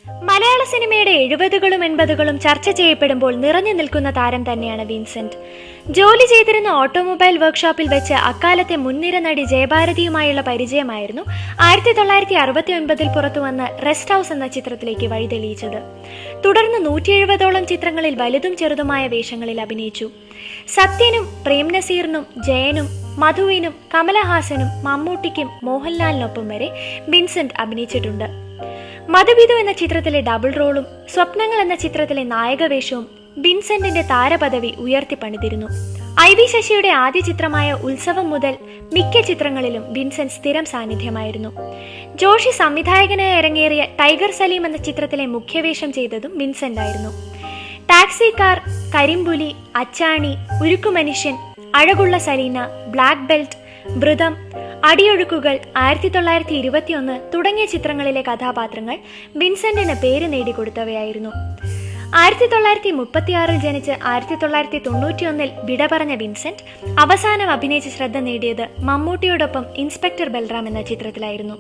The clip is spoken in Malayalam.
മലയാള സിനിമയുടെ 70കളും 80കളും ചർച്ച ചെയ്യപ്പെടുമ്പോൾ നിറഞ്ഞു നിൽക്കുന്ന താരം തന്നെയാണ് വിൻസെന്റ്. ജോലി ചെയ്തിരുന്ന ഓട്ടോമൊബൈൽ വർക്ക്ഷോപ്പിൽ വെച്ച് അക്കാലത്തെ മുൻനിര നടി ജയഭാരതിയുമായുള്ള പരിചയമായിരുന്നു 1969 പുറത്തുവന്ന് റെസ്റ്റ് ഹൗസ് എന്ന ചിത്രത്തിലേക്ക് വഴിതെളിയിച്ചത്. തുടർന്ന് 170ഓളം ചിത്രങ്ങളിൽ വലുതും ചെറുതുമായ വേഷങ്ങളിൽ അഭിനയിച്ചു. സത്യനും പ്രേം നസീറിനും ജയനും മധുവിനും കമലഹാസനും മമ്മൂട്ടിക്കും മോഹൻലാലിനൊപ്പം വരെ വിൻസെന്റ് അഭിനയിച്ചിട്ടുണ്ട്. മധുവിധു എന്ന ചിത്രത്തിലെ ഡബിൾ റോളും സ്വപ്നങ്ങൾ എന്ന ചിത്രത്തിലെ നായകവേഷവും വിൻസെന്റിന്റെ താരപദവി ഉയർത്തിപ്പണിതിരുന്നു. IV ശശിയുടെ ആദ്യ ചിത്രമായ ഉത്സവം മുതൽ മിക്ക ചിത്രങ്ങളിലും വിൻസെന്റ് സ്ഥിരം സാന്നിധ്യമായിരുന്നു. ജോഷി സംവിധായകനായി ഇറങ്ങേറിയ ടൈഗർ സലീം എന്ന ചിത്രത്തിലെ മുഖ്യവേഷം ചെയ്തതും വിൻസെന്റ് ആയിരുന്നു. ടാക്സി കാർ, കരിമ്പുലി, അച്ചാണി, ഉരുക്കുമനുഷ്യൻ, അഴകുള്ള സലീന, ബ്ലാക്ക് ബെൽറ്റ്, വൃതം, അടിയൊഴുക്കുകൾ, 1921 തുടങ്ങിയ ചിത്രങ്ങളിലെ കഥാപാത്രങ്ങൾ വിൻസെന്റിന് പേര് നേടിക്കൊടുത്തവയായിരുന്നു. 1936 ജനിച്ച് 1991 വിട പറഞ്ഞ വിൻസെന്റ് അവസാനം അഭിനയിച്ച് ശ്രദ്ധ നേടിയത് മമ്മൂട്ടിയോടൊപ്പം ഇൻസ്പെക്ടർ ബൽറാം എന്ന ചിത്രത്തിലായിരുന്നു.